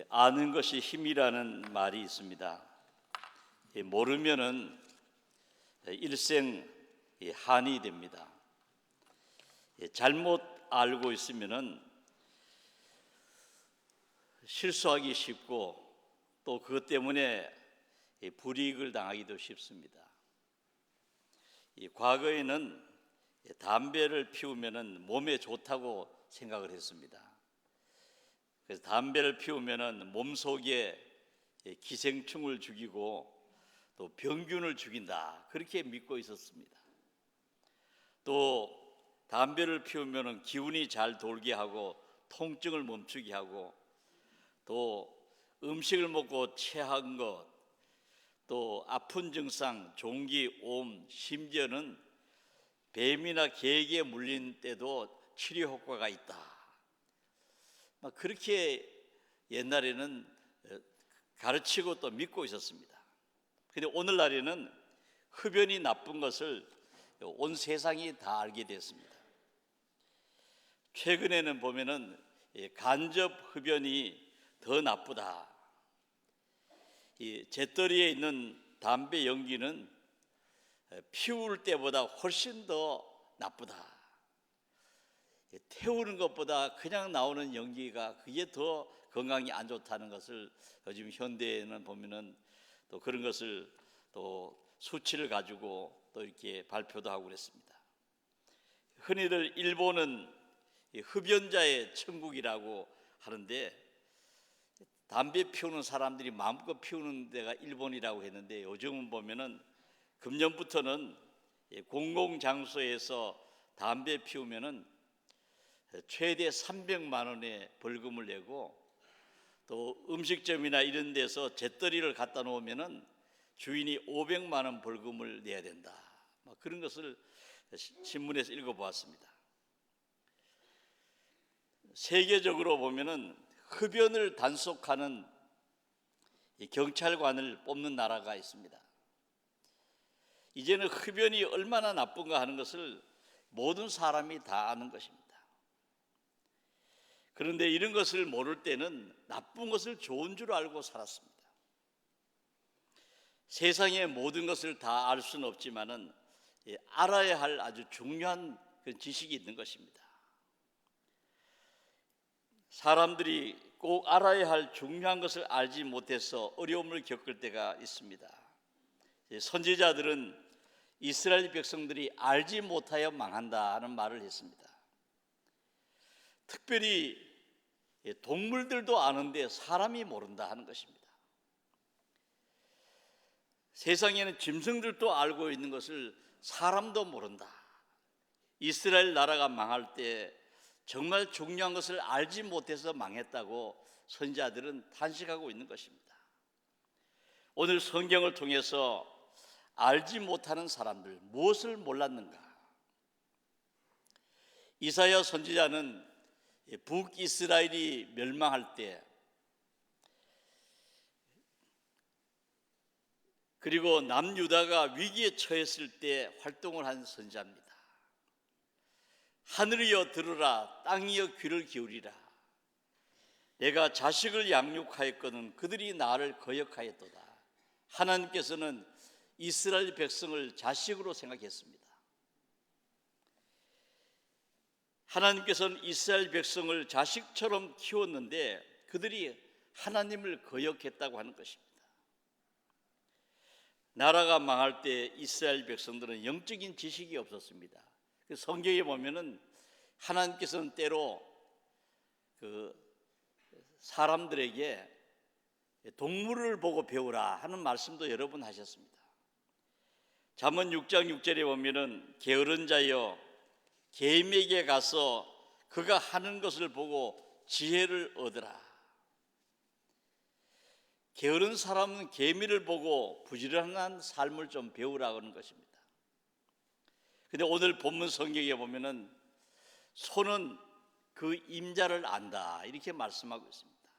아는 것이 힘이라는 말이 있습니다. 모르면은 일생 한이 됩니다. 잘못 알고 있으면은 실수하기 쉽고 또 그것 때문에 불이익을 당하기도 쉽습니다. 과거에는 담배를 피우면은 몸에 좋다고 생각을 했습니다. 그래서 담배를 피우면은 몸속에 기생충을 죽이고 또 병균을 죽인다, 그렇게 믿고 있었습니다. 또 담배를 피우면은 기운이 잘 돌게 하고 통증을 멈추게 하고 또 음식을 먹고 체한 것, 또 아픈 증상, 종기, 옴, 심지어는 뱀이나 개에게 물린 때도 치료 효과가 있다, 그렇게 옛날에는 가르치고 또 믿고 있었습니다. 그런데 오늘날에는 흡연이 나쁜 것을 온 세상이 다 알게 됐습니다. 최근에는 보면은 간접 흡연이 더 나쁘다, 이 재떨이에 있는 담배 연기는 피울 때보다 훨씬 더 나쁘다, 태우는 것보다 그냥 나오는 연기가 그게 더 건강에 안 좋다는 것을 요즘 현대에는 보면은 또 그런 것을 또 수치를 가지고 또 이렇게 발표도 하고 그랬습니다. 흔히들 일본은 흡연자의 천국이라고 하는데 담배 피우는 사람들이 마음껏 피우는 데가 일본이라고 했는데 요즘은 보면은 금년부터는 공공장소에서 담배 피우면은 최대 300만 원의 벌금을 내고 또 음식점이나 이런 데서 재떨이를 갖다 놓으면은 주인이 500만 원 벌금을 내야 된다, 그런 것을 신문에서 읽어보았습니다. 세계적으로 보면은 흡연을 단속하는 경찰관을 뽑는 나라가 있습니다. 이제는 흡연이 얼마나 나쁜가 하는 것을 모든 사람이 다 아는 것입니다. 그런데 이런 것을 모를 때는 나쁜 것을 좋은 줄 알고 살았습니다. 세상의 모든 것을 다 알 수는 없지만은 알아야 할 아주 중요한 그런 지식이 있는 것입니다. 사람들이 꼭 알아야 할 중요한 것을 알지 못해서 어려움을 겪을 때가 있습니다. 선지자들은 이스라엘 백성들이 알지 못하여 망한다 하는 말을 했습니다. 특별히 동물들도 아는데 사람이 모른다 하는 것입니다. 세상에는 짐승들도 알고 있는 것을 사람도 모른다. 이스라엘 나라가 망할 때 정말 중요한 것을 알지 못해서 망했다고 선지자들은 탄식하고 있는 것입니다. 오늘 성경을 통해서 알지 못하는 사람들, 무엇을 몰랐는가? 이사야 선지자는 북이스라엘이 멸망할 때, 그리고 남유다가 위기에 처했을 때 활동을 한 선지자입니다. 하늘이여 들으라, 땅이여 귀를 기울이라. 내가 자식을 양육하였거든 그들이 나를 거역하였도다. 하나님께서는 이스라엘 백성을 자식으로 생각했습니다. 하나님께서는 이스라엘 백성을 자식처럼 키웠는데 그들이 하나님을 거역했다고 하는 것입니다. 나라가 망할 때 이스라엘 백성들은 영적인 지식이 없었습니다. 성경에 보면은 하나님께서는 때로 그 사람들에게 동물을 보고 배우라 하는 말씀도 여러 번 하셨습니다. 잠언 6장 6절에 보면은 게으른 자여 개미에게 가서 그가 하는 것을 보고 지혜를 얻으라. 게으른 사람은 개미를 보고 부지런한 삶을 좀 배우라고 하는 것입니다. 근데 오늘 본문 성경에 보면은 소는 그 임자를 안다, 이렇게 말씀하고 있습니다.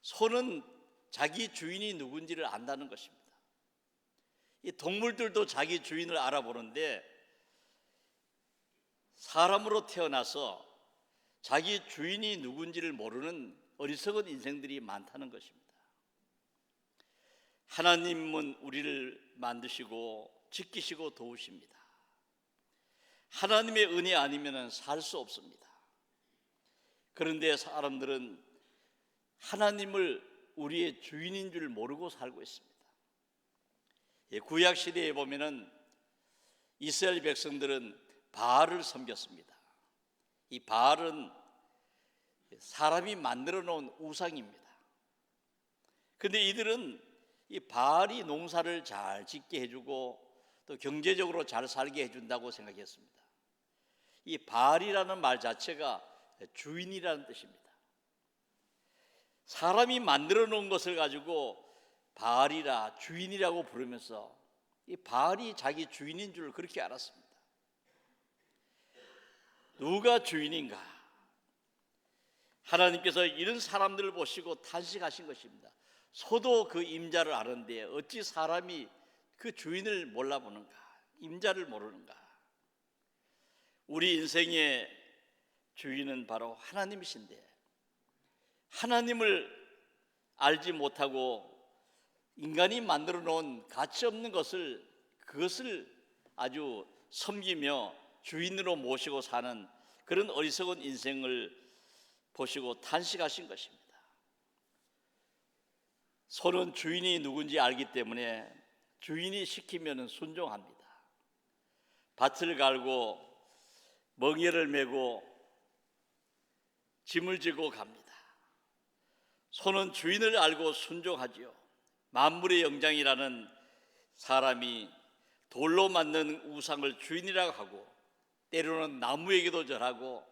소는 자기 주인이 누군지를 안다는 것입니다. 이 동물들도 자기 주인을 알아보는데 사람으로 태어나서 자기 주인이 누군지를 모르는 어리석은 인생들이 많다는 것입니다. 하나님은 우리를 만드시고 지키시고 도우십니다. 하나님의 은혜 아니면 살 수 없습니다. 그런데 사람들은 하나님을 우리의 주인인 줄 모르고 살고 있습니다. 구약 시대에 보면은 이스라엘 백성들은 바알을 섬겼습니다. 이 바알은 사람이 만들어 놓은 우상입니다. 그런데 이들은 이 바알이 농사를 잘 짓게 해주고 또 경제적으로 잘 살게 해준다고 생각했습니다. 이 바알이라는 말 자체가 주인이라는 뜻입니다. 사람이 만들어 놓은 것을 가지고 바알이라 주인이라고 부르면서 이 바알이 자기 주인인 줄 그렇게 알았습니다. 누가 주인인가? 하나님께서 이런 사람들을 보시고 탄식하신 것입니다. 소도 그 임자를 아는데 어찌 사람이 그 주인을 몰라보는가? 임자를 모르는가? 우리 인생의 주인은 바로 하나님이신데 하나님을 알지 못하고 인간이 만들어 놓은 가치 없는 그것을 아주 섬기며 주인으로 모시고 사는 그런 어리석은 인생을 보시고 탄식하신 것입니다. 소는 주인이 누군지 알기 때문에 주인이 시키면 순종합니다. 밭을 갈고 멍에를 메고 짐을 지고 갑니다. 소는 주인을 알고 순종하지요. 만물의 영장이라는 사람이 돌로 만든 우상을 주인이라고 하고 때로는 나무에게도 절하고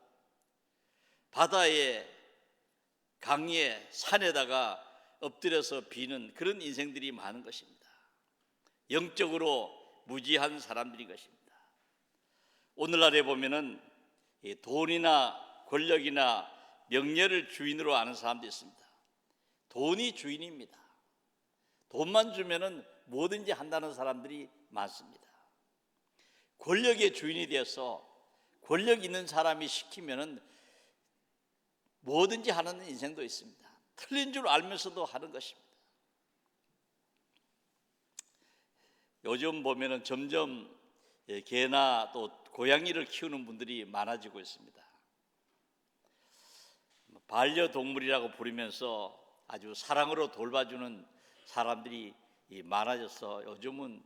바다에 강에 산에다가 엎드려서 비는 그런 인생들이 많은 것입니다. 영적으로 무지한 사람들인 것입니다. 오늘날에 보면은 돈이나 권력이나 명예를 주인으로 아는 사람도 있습니다. 돈이 주인입니다. 돈만 주면은 뭐든지 한다는 사람들이 많습니다. 권력의 주인이 되어서 권력 있는 사람이 시키면은 뭐든지 하는 인생도 있습니다. 틀린 줄 알면서도 하는 것입니다. 요즘 보면은 점점 개나 또 고양이를 키우는 분들이 많아지고 있습니다. 반려동물이라고 부르면서 아주 사랑으로 돌봐주는 사람들이 많아져서 요즘은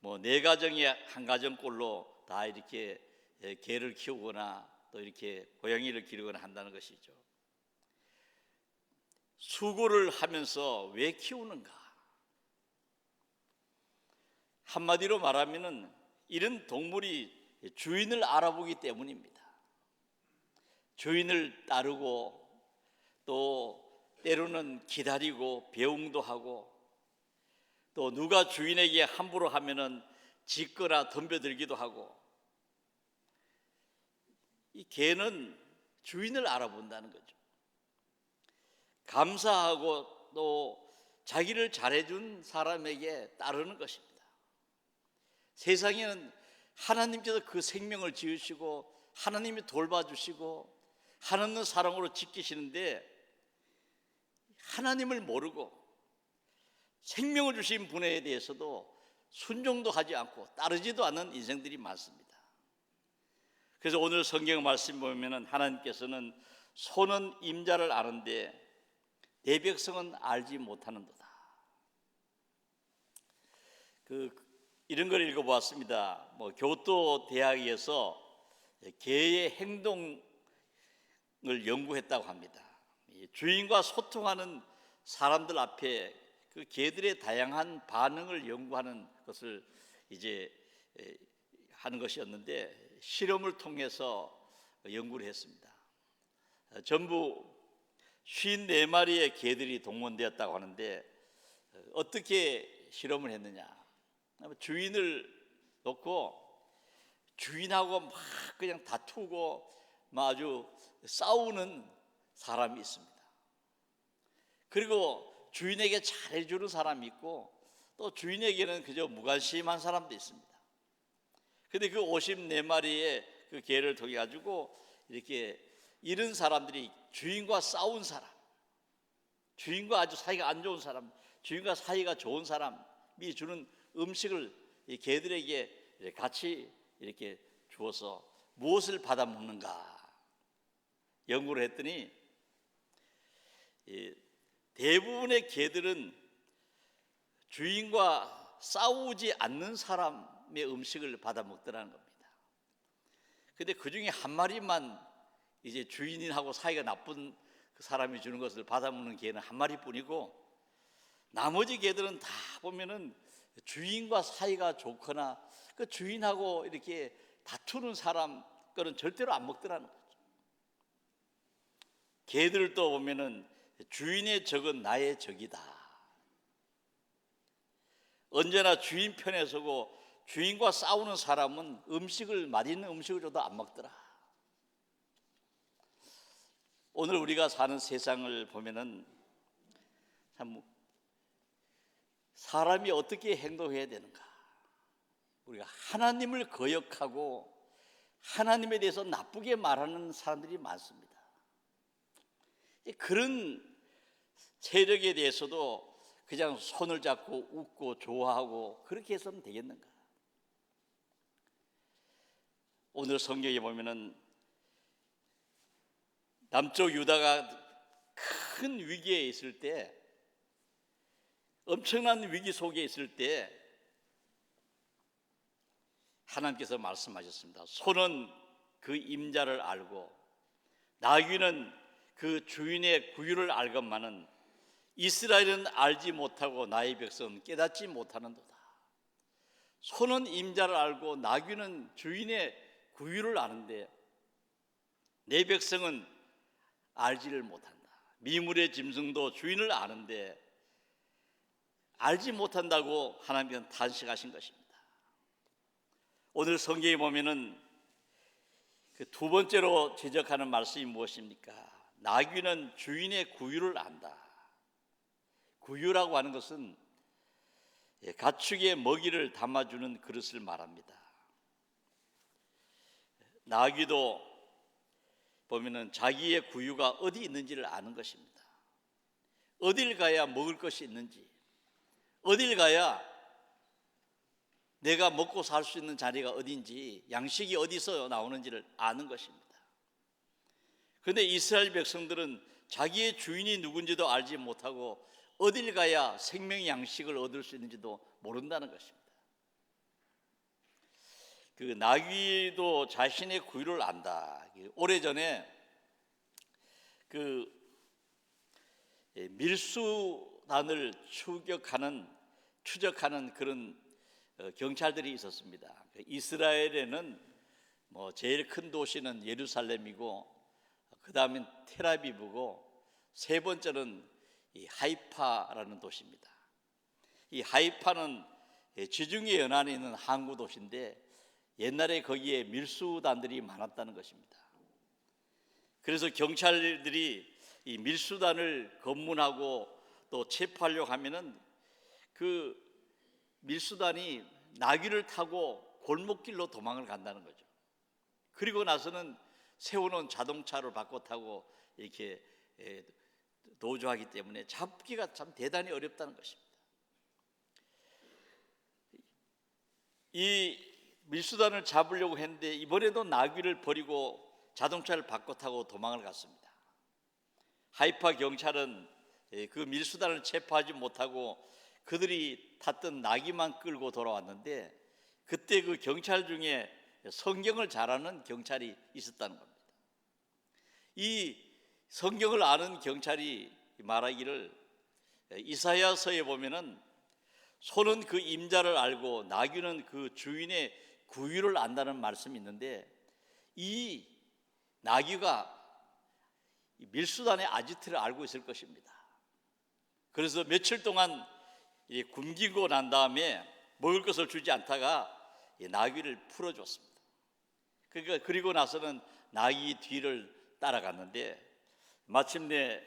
뭐 4가정에 1가정꼴로 다 이렇게 개를 키우거나 또 이렇게 고양이를 기르거나 한다는 것이죠. 수고를 하면서 왜 키우는가? 한마디로 말하면은 이런 동물이 주인을 알아보기 때문입니다. 주인을 따르고 또 때로는 기다리고 배웅도 하고 또 누가 주인에게 함부로 하면은 짖거나 덤벼들기도 하고 이 개는 주인을 알아본다는 거죠. 감사하고 또 자기를 잘해준 사람에게 따르는 것입니다. 세상에는 하나님께서 그 생명을 지으시고 하나님이 돌봐주시고 하나님의 사랑으로 지키시는데 하나님을 모르고 생명을 주신 분에 대해서도 순종도 하지 않고 따르지도 않는 인생들이 많습니다. 그래서 오늘 성경 말씀 보면 하나님께서는 소는 임자를 아는데 내 백성은 알지 못하는도다. 이런 걸 읽어보았습니다. 교토 대학에서 개의 행동을 연구했다고 합니다. 주인과 소통하는 사람들 앞에 그 개들의 다양한 반응을 연구하는 것을 이제 하는 것이었는데 실험을 통해서 연구를 했습니다. 전부 54마리의 개들이 동원되었다고 하는데 어떻게 실험을 했느냐? 주인을 놓고 주인하고 막 그냥 다투고 막 아주 싸우는 사람이 있습니다. 그리고 주인에게 잘해주는 사람이 있고 또 주인에게는 그저 무관심한 사람도 있습니다. 근데 그 54마리의 그 개를 통해 가지고 이렇게 이런 사람들이 주인과 싸운 사람, 주인과 아주 사이가 안 좋은 사람, 주인과 사이가 좋은 사람이 주는 음식을 이 개들에게 같이 이렇게 주어서 무엇을 받아 먹는가 연구를 했더니 대부분의 개들은 주인과 싸우지 않는 사람의 음식을 받아 먹더라는 겁니다. 근데 그 중에 한 마리만 이제 주인하고 사이가 나쁜 그 사람이 주는 것을 받아 먹는 개는 한 마리뿐이고, 나머지 개들은 다 보면은 주인과 사이가 좋거나 그 주인하고 이렇게 다투는 사람 거는 절대로 안 먹더라는 거죠. 개들도 보면은 주인의 적은 나의 적이다. 언제나 주인 편에 서고 주인과 싸우는 사람은 맛있는 음식을 줘도 안 먹더라. 오늘 우리가 사는 세상을 보면은 참 사람이 어떻게 행동해야 되는가? 우리가 하나님을 거역하고 하나님에 대해서 나쁘게 말하는 사람들이 많습니다. 그런 세력에 대해서도 그냥 손을 잡고 웃고 좋아하고 그렇게 해서는 되겠는가? 오늘 성경에 보면은 남쪽 유다가 큰 위기에 있을 때, 엄청난 위기 속에 있을 때 하나님께서 말씀하셨습니다. 소는 그 임자를 알고 나귀는 그 주인의 구유를 알건만은 이스라엘은 알지 못하고 나의 백성은 깨닫지 못하는도다. 소는 임자를 알고 나귀는 주인의 구유를 아는데 내 백성은 알지를 못한다. 미물의 짐승도 주인을 아는데 알지 못한다고 하나님께서는 탄식하신 것입니다. 오늘 성경에 보면은 그 두 번째로 지적하는 말씀이 무엇입니까? 나귀는 주인의 구유를 안다. 구유라고 하는 것은 가축의 먹이를 담아주는 그릇을 말합니다. 나귀도 보면은 자기의 구유가 어디 있는지를 아는 것입니다. 어딜 가야 먹을 것이 있는지, 어딜 가야 내가 먹고 살 수 있는 자리가 어딘지, 양식이 어디서 나오는지를 아는 것입니다. 그런데 이스라엘 백성들은 자기의 주인이 누군지도 알지 못하고 어딜 가야 생명의 양식을 얻을 수 있는지도 모른다는 것입니다. 그 나귀도 자신의 구유를 안다. 오래전에 그 밀수단을 추적하는 그런 경찰들이 있었습니다. 이스라엘에는 제일 큰 도시는 예루살렘이고, 그 다음엔 텔아비브고, 세 번째는 이 하이파라는 도시입니다. 이 하이파는 지중해 연안에 있는 항구 도시인데 옛날에 거기에 밀수단들이 많았다는 것입니다. 그래서 경찰들이 이 밀수단을 검문하고 또 체포하려고 하면은 그 밀수단이 나귀를 타고 골목길로 도망을 간다는 거죠. 그리고 나서는 세워놓은 자동차를 바꿔 타고 이렇게 도주하기 때문에 잡기가 참 대단히 어렵다는 것입니다. 이 밀수단을 잡으려고 했는데 이번에도 나귀를 버리고 자동차를 바꿔 타고 도망을 갔습니다. 하이파 경찰은 그 밀수단을 체포하지 못하고 그들이 탔던 나귀만 끌고 돌아왔는데, 그때 그 경찰 중에 성경을 잘 아는 경찰이 있었다는 겁니다. 이 성경을 아는 경찰이 말하기를, 이사야서에 보면은 소는 그 임자를 알고 나귀는 그 주인의 구유를 안다는 말씀이 있는데, 이 나귀가 밀수단의 아지트를 알고 있을 것입니다. 그래서 며칠 동안 굶기고 난 다음에 먹을 것을 주지 않다가 나귀를 풀어줬습니다. 그리고 나서는 나귀 뒤를 따라갔는데 마침내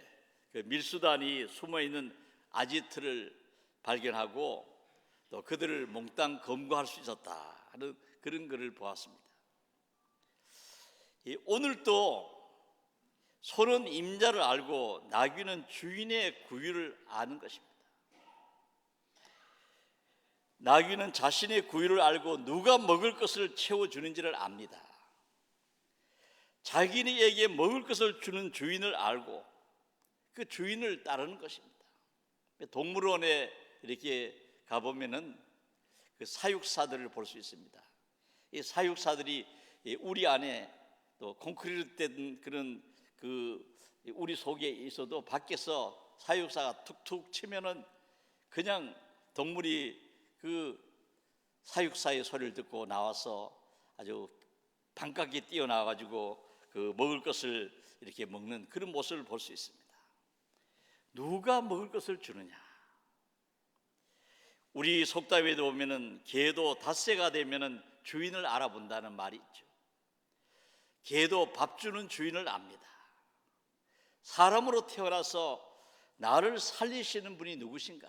그 밀수단이 숨어있는 아지트를 발견하고 또 그들을 몽땅 검거할 수 있었다 하는 그런 글을 보았습니다. 오늘도 소는 임자를 알고 나귀는 주인의 구유를 아는 것입니다. 나귀는 자신의 구유를 알고 누가 먹을 것을 채워주는지를 압니다. 자기에게 먹을 것을 주는 주인을 알고 그 주인을 따르는 것입니다. 동물원에 이렇게 가보면은 그 사육사들을 볼 수 있습니다. 이 사육사들이 우리 안에 또 콘크리트 된 그런 그 우리 속에 있어도 밖에서 사육사가 툭툭 치면은 그냥 동물이 그 사육사의 소리를 듣고 나와서 아주 반갑게 뛰어나와 가지고 그 먹을 것을 이렇게 먹는 그런 모습을 볼 수 있습니다. 누가 먹을 것을 주느냐? 우리 속담에도 보면은 개도 닷새가 되면은 주인을 알아본다는 말이 있죠. 개도 밥 주는 주인을 압니다. 사람으로 태어나서 나를 살리시는 분이 누구신가?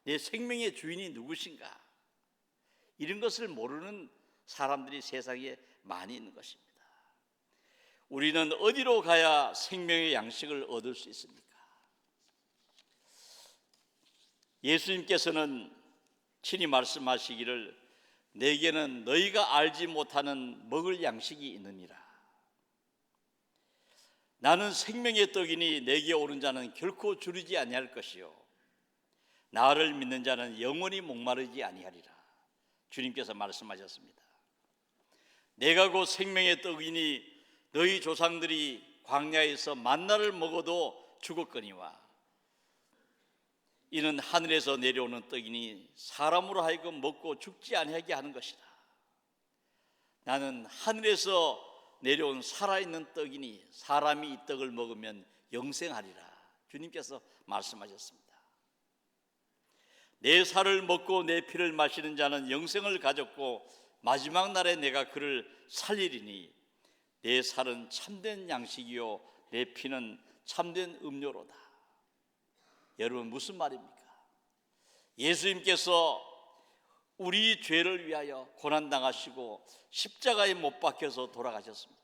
내 생명의 주인이 누구신가? 이런 것을 모르는 사람들이 세상에 많이 있는 것입니다. 우리는 어디로 가야 생명의 양식을 얻을 수 있습니까? 예수님께서는 친히 말씀하시기를 내게는 너희가 알지 못하는 먹을 양식이 있느니라. 나는 생명의 떡이니 내게 오는 자는 결코 주르지 아니할 것이요 나를 믿는 자는 영원히 목마르지 아니하리라. 주님께서 말씀하셨습니다. 내가 곧 생명의 떡이니 너희 조상들이 광야에서 만나를 먹어도 죽었거니와 이는 하늘에서 내려오는 떡이니 사람으로 하여금 먹고 죽지 아니하게 하는 것이라. 나는 하늘에서 내려온 살아있는 떡이니 사람이 이 떡을 먹으면 영생하리라. 주님께서 말씀하셨습니다. 내 살을 먹고 내 피를 마시는 자는 영생을 가졌고 마지막 날에 내가 그를 살리리니 내 살은 참된 양식이요 내 피는 참된 음료로다. 여러분 무슨 말입니까? 예수님께서 우리 죄를 위하여 고난당하시고 십자가에 못 박혀서 돌아가셨습니다.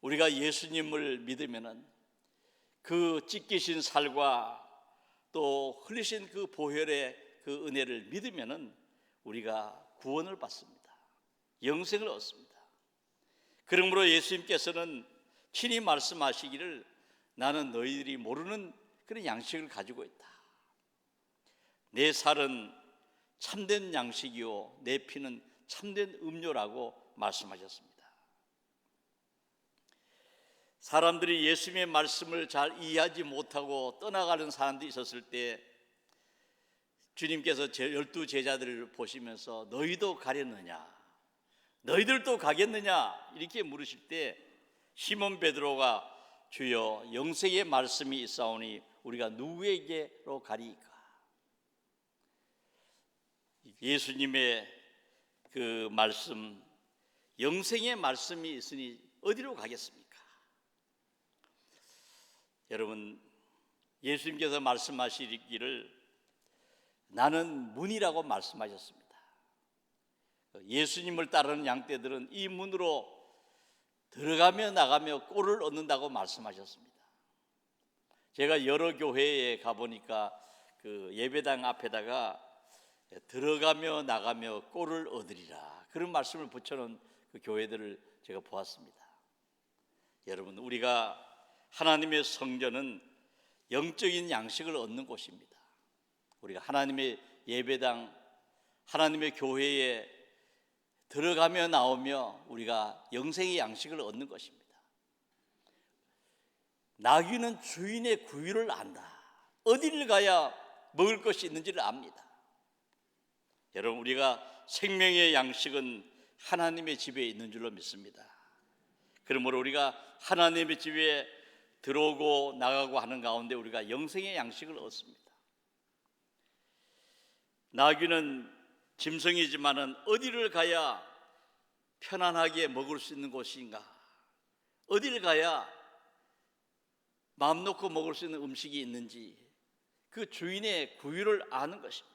우리가 예수님을 믿으면은 그 찢기신 살과 또 흘리신 그 보혈의 그 은혜를 믿으면은 우리가 구원을 받습니다. 영생을 얻습니다. 그러므로 예수님께서는 친히 말씀하시기를 나는 너희들이 모르는 그런 양식을 가지고 있다. 내 살은 참된 양식이요 내 피는 참된 음료라고 말씀하셨습니다. 사람들이 예수님의 말씀을 잘 이해하지 못하고 떠나가는 사람들이 있었을 때 주님께서 12 제자들을 보시면서 너희도 가겠느냐? 너희들도 가겠느냐? 이렇게 물으실 때 시몬 베드로가 주여 영생의 말씀이 있사오니 우리가 누구에게로 가리이까? 예수님의 그 말씀, 영생의 말씀이 있으니 어디로 가겠습니까? 여러분 예수님께서 말씀하시기를 나는 문이라고 말씀하셨습니다. 예수님을 따르는 양떼들은 이 문으로 들어가며 나가며 꼴을 얻는다고 말씀하셨습니다. 제가 여러 교회에 가보니까 그 예배당 앞에다가 들어가며 나가며 꼴을 얻으리라 그런 말씀을 붙여놓은 그 교회들을 제가 보았습니다. 여러분 우리가 하나님의 성전은 영적인 양식을 얻는 곳입니다. 우리가 하나님의 예배당, 하나님의 교회에 들어가며 나오며 우리가 영생의 양식을 얻는 것입니다. 나귀는 주인의 구유를 안다. 어디를 가야 먹을 것이 있는지를 압니다. 여러분 우리가 생명의 양식은 하나님의 집에 있는 줄로 믿습니다. 그러므로 우리가 하나님의 집에 들어오고 나가고 하는 가운데 우리가 영생의 양식을 얻습니다. 나귀는 짐승이지만은 어디를 가야 편안하게 먹을 수 있는 곳인가? 어디를 가야 마음 놓고 먹을 수 있는 음식이 있는지 그 주인의 구유를 아는 것입니다.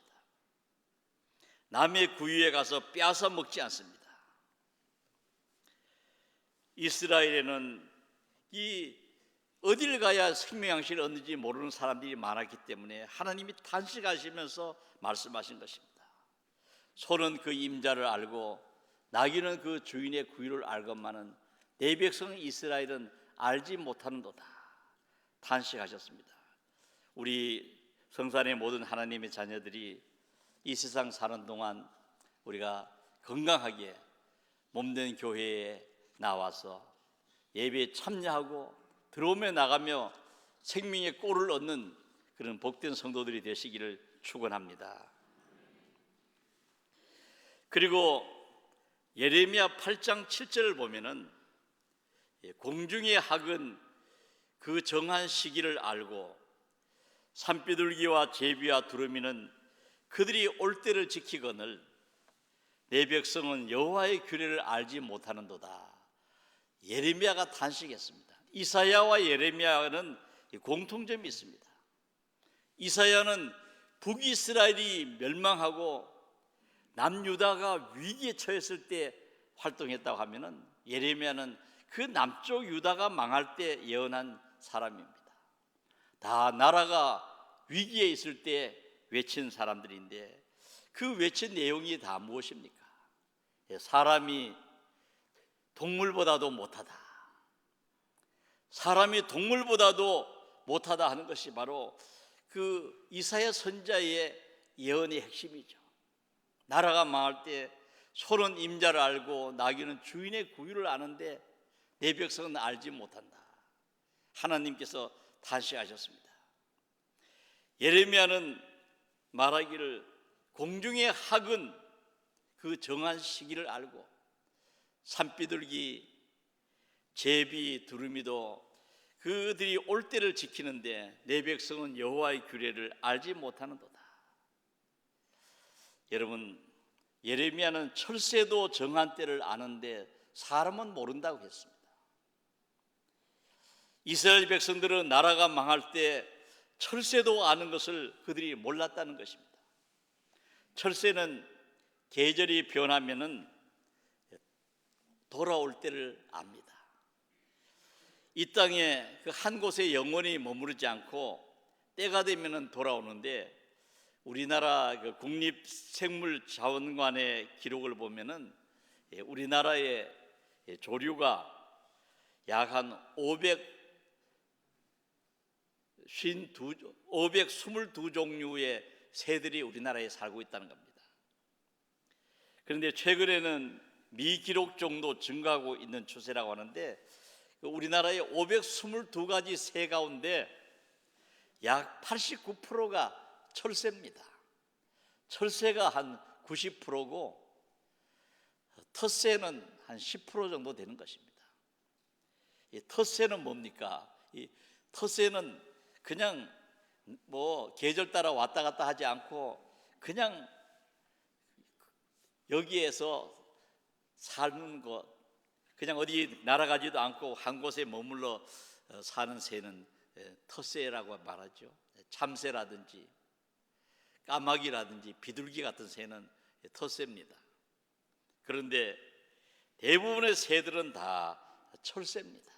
남의 구유에 가서 빼앗아 먹지 않습니다. 이스라엘에는 이 어딜 가야 생명 양식을 얻는지 모르는 사람들이 많았기 때문에 하나님이 단식하시면서 말씀하신 것입니다. 소는 그 임자를 알고 나귀는 그 주인의 구유를 알건만은 내 백성 이스라엘은 알지 못하는도다. 탄식하셨습니다. 우리 성산의 모든 하나님의 자녀들이 이 세상 사는 동안 우리가 건강하게 몸된 교회에 나와서 예배에 참여하고 들어오며 나가며 생명의 꼴을 얻는 그런 복된 성도들이 되시기를 축원합니다. 그리고 예레미야 8장 7절을 보면은 공중의 학은 그 정한 시기를 알고 산비둘기와 제비와 두루미는 그들이 올 때를 지키거늘 내 백성은 여호와의 규례를 알지 못하는도다. 예레미야가 탄식했습니다. 이사야와 예레미야는 공통점이 있습니다. 이사야는 북이스라엘이 멸망하고 남유다가 위기에 처했을 때 활동했다고 하면은 예레미야는 그 남쪽 유다가 망할 때 예언한 사람입니다. 다 나라가 위기에 있을 때 외친 사람들인데 그 외친 내용이 다 무엇입니까? 사람이 동물보다도 못하다. 사람이 동물보다도 못하다 하는 것이 바로 그 이사야 선지자의 예언의 핵심이죠. 나라가 망할 때 소는 임자를 알고 나귀는 주인의 구유를 아는데 내 백성은 알지 못한다. 하나님께서 탄식하셨습니다. 예레미야는 말하기를 공중의 학은 그 정한 시기를 알고 산비둘기, 제비, 두루미도 그들이 올 때를 지키는데 내 백성은 여호와의 규례를 알지 못하는도다. 여러분, 예레미야는 철새도 정한 때를 아는데 사람은 모른다고 했습니다. 이스라엘 백성들은 나라가 망할 때 철새도 아는 것을 그들이 몰랐다는 것입니다. 철새는 계절이 변하면은 돌아올 때를 압니다. 이 땅에 그 한 곳에 영원히 머무르지 않고 때가 되면은 돌아오는데 우리나라 그 국립생물자원관의 기록을 보면은 우리나라의 조류가 약 한 522종류의 새들이 우리나라에 살고 있다는 겁니다. 그런데 최근에는 미기록 정도 증가하고 있는 추세라고 하는데 우리나라의 522가지 새 가운데 약 89%가 철새입니다. 철새가 한 90%고 텃새는 한 10% 정도 되는 것입니다. 이 텃새는 뭡니까? 이 텃새는 그냥 뭐 계절 따라 왔다 갔다 하지 않고 그냥 여기에서 사는 것, 그냥 어디 날아가지도 않고 한 곳에 머물러 사는 새는 텃새라고 말하죠. 참새라든지 까마귀라든지 비둘기 같은 새는 텃새입니다. 그런데 대부분의 새들은 다 철새입니다.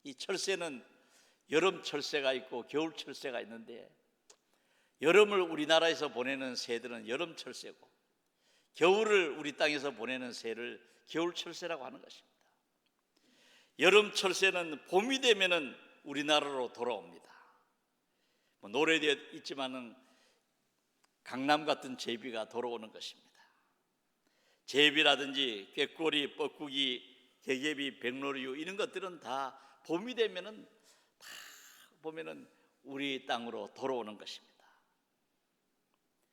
이 철새는 여름 철새가 있고 겨울 철새가 있는데 여름을 우리나라에서 보내는 새들은 여름 철새고 겨울을 우리 땅에서 보내는 새를 겨울 철새라고 하는 것입니다. 여름 철새는 봄이 되면은 우리나라로 돌아옵니다. 노래되어 있지만은 강남 같은 제비가 돌아오는 것입니다. 제비라든지 꾀꼬리, 뻐꾸기, 개개비, 백로류 이런 것들은 다 봄이 되면은 다 보면은 우리 땅으로 돌아오는 것입니다.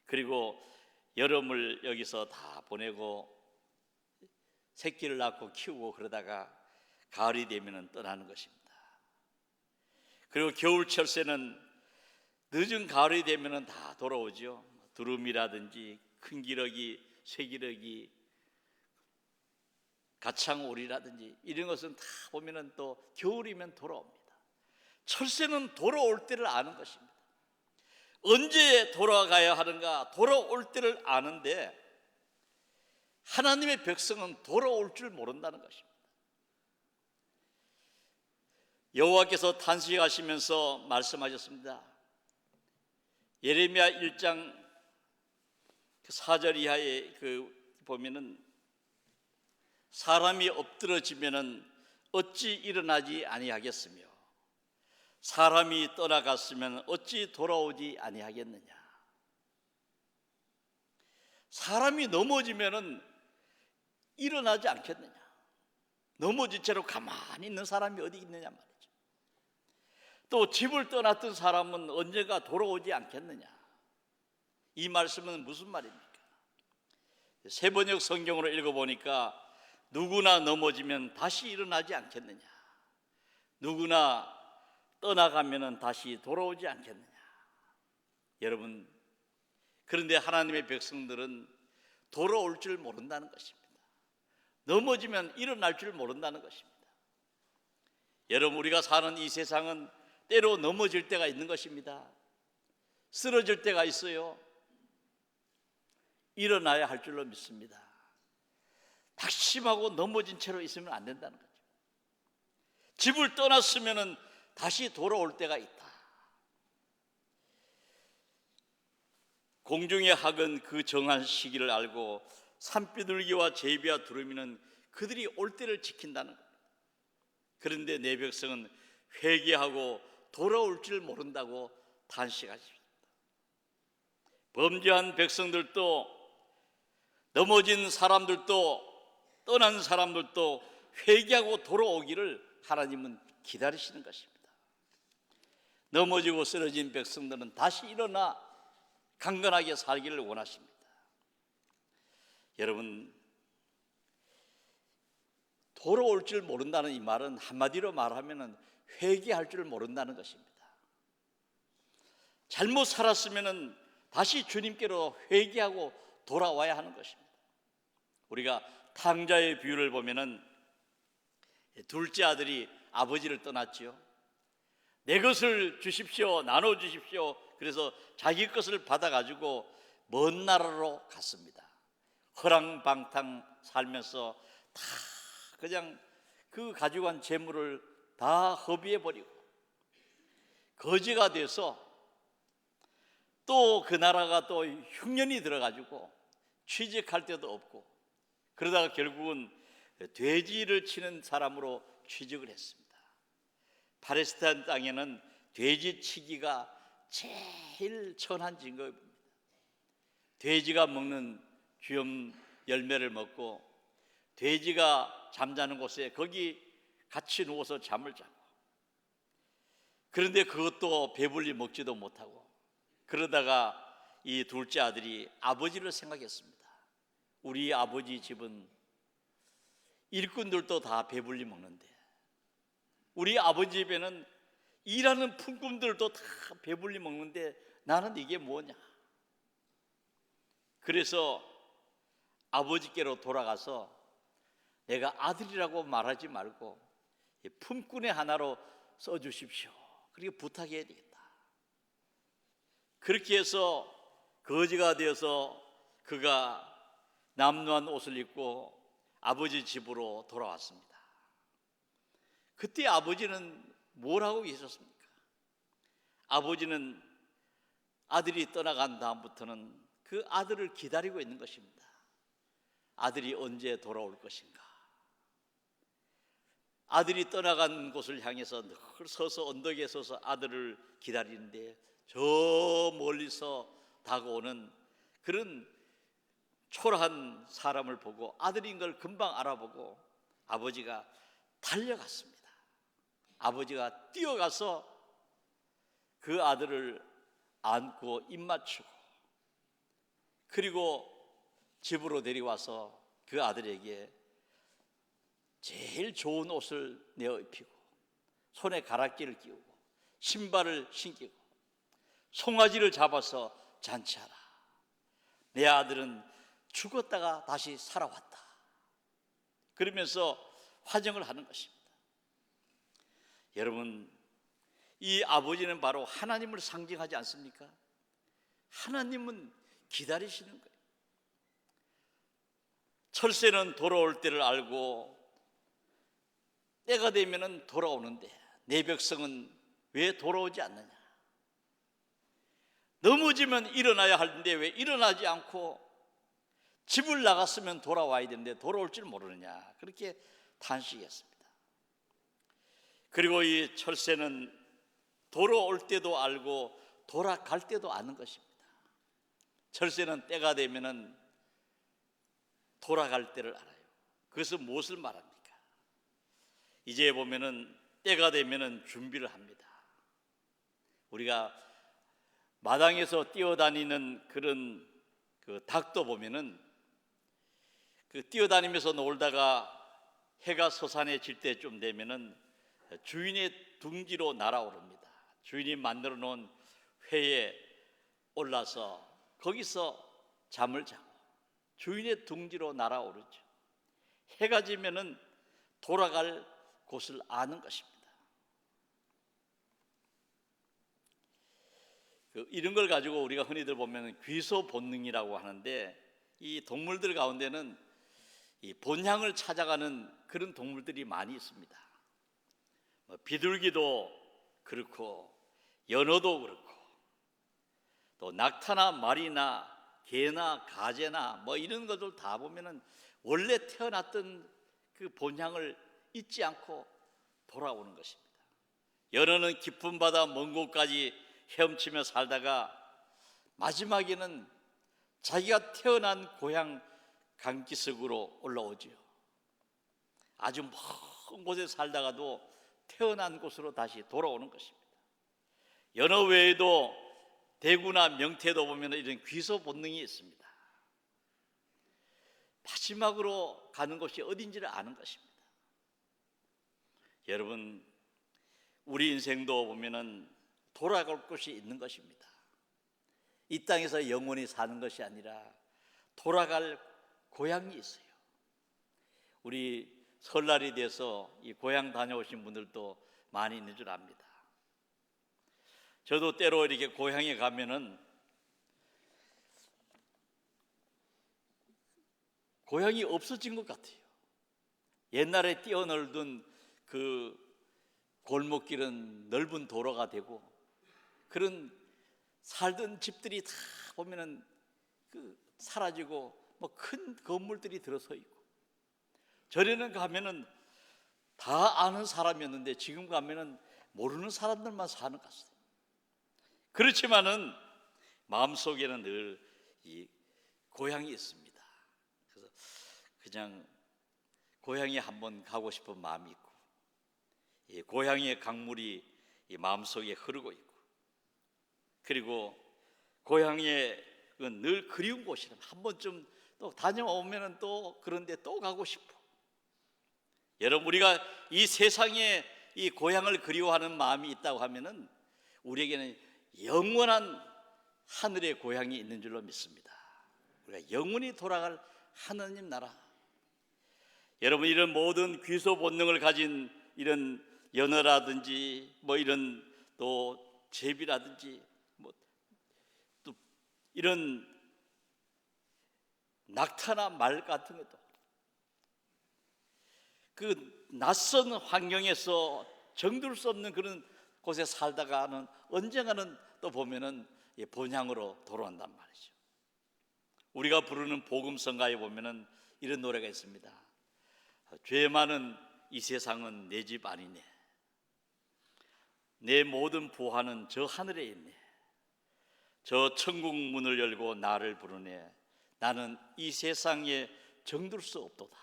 그리고 여름을 여기서 다 보내고 새끼를 낳고 키우고 그러다가 가을이 되면은 떠나는 것입니다. 그리고 겨울 철새는 늦은 가을이 되면은 다 돌아오죠. 두루미라든지 큰 기러기, 쇠기러기, 가창오리라든지 이런 것은 다 보면은 또 겨울이면 돌아옵니다. 철새는 돌아올 때를 아는 것입니다. 언제 돌아가야 하는가? 돌아올 때를 아는데 하나님의 백성은 돌아올 줄 모른다는 것입니다. 여호와께서 탄식하시면서 말씀하셨습니다. 예레미야 1장 4절 이하에 보면은 사람이 엎드러지면은 어찌 일어나지 아니하겠으며 사람이 떠나갔으면 어찌 돌아오지 아니하겠느냐. 사람이 넘어지면은 일어나지 않겠느냐. 넘어진 채로 가만히 있는 사람이 어디 있느냐 말이죠. 또 집을 떠났던 사람은 언젠가 돌아오지 않겠느냐. 이 말씀은 무슨 말입니까? 세번역 성경으로 읽어보니까 누구나 넘어지면 다시 일어나지 않겠느냐. 누구나 떠나가면 다시 돌아오지 않겠느냐. 여러분, 그런데 하나님의 백성들은 돌아올 줄 모른다는 것입니다. 넘어지면 일어날 줄 모른다는 것입니다. 여러분, 우리가 사는 이 세상은 때로 넘어질 때가 있는 것입니다. 쓰러질 때가 있어요. 일어나야 할 줄로 믿습니다. 낙심하고 넘어진 채로 있으면 안 된다는 거죠. 집을 떠났으면 다시 돌아올 때가 있다. 공중의 학은 그 정한 시기를 알고 산비둘기와 제비와 두루미는 그들이 올 때를 지킨다는 것. 그런데 내 백성은 회개하고 돌아올 줄 모른다고 탄식하십니다. 범죄한 백성들도 넘어진 사람들도 떠난 사람들도 회개하고 돌아오기를 하나님은 기다리시는 것입니다. 넘어지고 쓰러진 백성들은 다시 일어나 강건하게 살기를 원하십니다. 여러분, 돌아올 줄 모른다는 이 말은 한마디로 말하면 회개할 줄 모른다는 것입니다. 잘못 살았으면 다시 주님께로 회개하고 돌아와야 하는 것입니다. 우리가 탕자의 비유를 보면은 둘째 아들이 아버지를 떠났지요. 내 것을 주십시오, 나눠 주십시오. 그래서 자기 것을 받아가지고 먼 나라로 갔습니다. 허랑방탕 살면서 다 그냥 그 가지고 간 재물을 다 허비해 버리고 거지가 돼서 또 그 나라가 또 흉년이 들어가지고 취직할 데도 없고 그러다가 결국은 돼지를 치는 사람으로 취직을 했습니다. 팔레스타인 땅에는 돼지치기가 제일 천한 직업입니다. 돼지가 먹는 쥐염 열매를 먹고 돼지가 잠자는 곳에 거기 같이 누워서 잠을 자고, 그런데 그것도 배불리 먹지도 못하고 그러다가 이 둘째 아들이 아버지를 생각했습니다. 우리 아버지 집은 일꾼들도 다 배불리 먹는데 우리 아버지 집에는 일하는 품꾼들도 다 배불리 먹는데 나는 이게 뭐냐. 그래서 아버지께로 돌아가서 내가 아들이라고 말하지 말고 품꾼의 하나로 써주십시오. 그렇게 부탁해야 되겠다. 그렇게 해서 거지가 되어서 그가 남루한 옷을 입고 아버지 집으로 돌아왔습니다. 그때 아버지는 뭘 하고 계셨습니까? 아버지는 아들이 떠나간 다음부터는 그 아들을 기다리고 있는 것입니다. 아들이 언제 돌아올 것인가. 아들이 떠나간 곳을 향해서 늘 서서 언덕에 서서 아들을 기다리는데 저 멀리서 다가오는 그런 초라한 사람을 보고 아들인 걸 금방 알아보고 아버지가 달려갔습니다. 아버지가 뛰어가서 그 아들을 안고 입 맞추고 그리고 집으로 데려와서 그 아들에게 제일 좋은 옷을 내어 입히고 손에 가락지를 끼우고 신발을 신기고 송아지를 잡아서 잔치하라. 내 아들은 죽었다가 다시 살아왔다. 그러면서 화정을 하는 것입니다. 여러분, 이 아버지는 바로 하나님을 상징하지 않습니까? 하나님은 기다리시는 거예요. 철새는 돌아올 때를 알고 때가 되면 돌아오는데 내 백성은 왜 돌아오지 않느냐? 넘어지면 일어나야 하는데 왜 일어나지 않고 집을 나갔으면 돌아와야 되는데 돌아올 줄 모르느냐? 그렇게 탄식했습니다. 그리고 이 철새는 돌아올 때도 알고 돌아갈 때도 아는 것입니다. 철새는 때가 되면은 돌아갈 때를 알아요. 그것은 무엇을 말합니까? 이제 보면은 때가 되면은 준비를 합니다. 우리가 마당에서 뛰어다니는 그런 그 닭도 보면은 그 뛰어다니면서 놀다가 해가 서산해질 때쯤 되면은 주인의 둥지로 날아오릅니다. 주인이 만들어 놓은 회에 올라서 거기서 잠을 자고 주인의 둥지로 날아오르죠. 해가 지면은 돌아갈 곳을 아는 것입니다. 이런 걸 가지고 우리가 흔히들 보면 귀소 본능이라고 하는데, 이 동물들 가운데는 이 본향을 찾아가는 그런 동물들이 많이 있습니다. 비둘기도 그렇고 연어도 그렇고 또 낙타나 말이나 개나 가재나 뭐 이런 것들 다 보면은 원래 태어났던 그 본향을 잊지 않고 돌아오는 것입니다. 연어는 깊은 바다 먼 곳까지 헤엄치며 살다가 마지막에는 자기가 태어난 고향 강기슭으로 올라오지요. 아주 먼 곳에 살다가도 태어난 곳으로 다시 돌아오는 것입니다. 연어 외에도 대구나 명태도 보면 이런 귀소 본능이 있습니다. 마지막으로 가는 곳이 어딘지를 아는 것입니다. 여러분, 우리 인생도 보면은 돌아갈 곳이 있는 것입니다. 이 땅에서 영원히 사는 것이 아니라 돌아갈 고향이 있어요. 우리 설날이 돼서 이 고향 다녀오신 분들도 많이 있는 줄 압니다. 저도 때로 이렇게 고향에 가면은 고향이 없어진 것 같아요. 옛날에 뛰어놀던 그 골목길은 넓은 도로가 되고 그런 살던 집들이 다 보면은 사라지고 뭐 큰 건물들이 들어서 있고, 전에는 가면은 다 아는 사람이었는데 지금 가면은 모르는 사람들만 사는 것 같아요. 그렇지만은 마음속에는 늘 이 고향이 있습니다. 그래서 그냥 고향에 한번 가고 싶은 마음이 있고, 이 고향의 강물이 이 마음속에 흐르고 있고, 그리고 고향에 늘 그리운 곳이라 한 번쯤 또 다녀오면은 또 그런데 또 가고 싶어. 여러분, 우리가 이 세상에 이 고향을 그리워하는 마음이 있다고 하면은 우리에게는 영원한 하늘의 고향이 있는 줄로 믿습니다. 우리가 영원히 돌아갈 하느님 나라. 여러분, 이런 모든 귀소 본능을 가진 이런 연어라든지 뭐 이런 또 제비라든지 뭐 또 이런 낙타나 말 같은 것도 그 낯선 환경에서 정들 수 없는 그런 곳에 살다가는 언젠가는 또 보면은 본향으로 돌아온단 말이죠. 우리가 부르는 복음성가에 보면은 이런 노래가 있습니다. 죄 많은 이 세상은 내 집 아니네. 내 모든 부하는 저 하늘에 있네. 저 천국 문을 열고 나를 부르네. 나는 이 세상에 정들 수 없도다.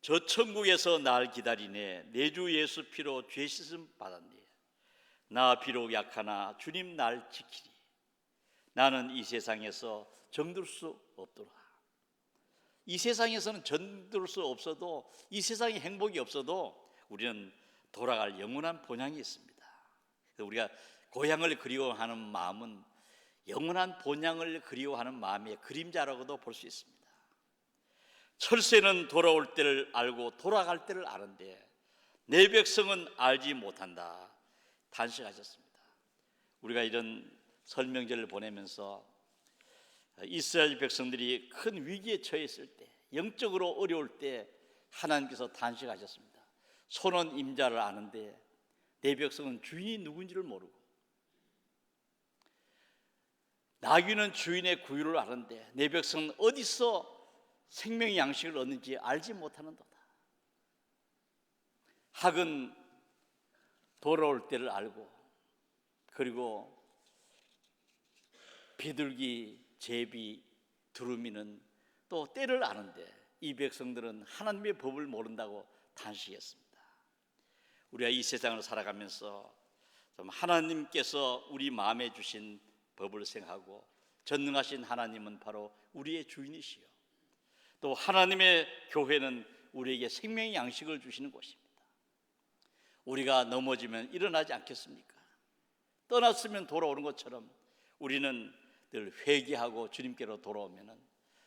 저 천국에서 날 기다리네. 내 주 예수 피로 죄 씻음 받았네. 나 비록 약하나 주님 날 지키리. 나는 이 세상에서 정들 수 없도다. 이 세상에서는 정들 수 없어도, 이 세상에 행복이 없어도 우리는 돌아갈 영원한 본향이 있습니다. 우리가 고향을 그리워하는 마음은 영원한 본향을 그리워하는 마음의 그림자라고도 볼 수 있습니다. 철새는 돌아올 때를 알고 돌아갈 때를 아는데 내 백성은 알지 못한다 탄식하셨습니다. 우리가 이런 설명절을 보내면서 이스라엘 백성들이 큰 위기에 처했을 때, 영적으로 어려울 때 하나님께서 단식하셨습니다. 소는 임자를 아는데 내 백성은 주인이 누군지를 모르고, 나귀는 주인의 구유를 아는데 내 백성은 어디서 생명의 양식을 얻는지 알지 못하는도다. 학은 돌아올 때를 알고, 그리고 비둘기, 제비, 두루미는 또 때를 아는데 이 백성들은 하나님의 법을 모른다고 단식했습니다. 우리가 이 세상을 살아가면서 좀 하나님께서 우리 마음에 주신 법을 생각하고, 전능하신 하나님은 바로 우리의 주인이시요, 또 하나님의 교회는 우리에게 생명의 양식을 주시는 곳입니다. 우리가 넘어지면 일어나지 않겠습니까? 떠났으면 돌아오는 것처럼 우리는 늘 회개하고 주님께로 돌아오면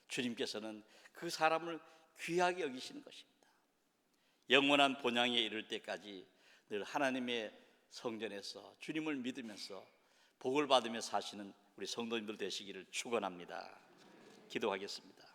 주님께서는 그 사람을 귀하게 여기시는 것입니다. 영원한 본향에 이를 때까지 늘 하나님의 성전에서 주님을 믿으면서 복을 받으며 사시는 우리 성도님들 되시기를 축원합니다. 기도하겠습니다.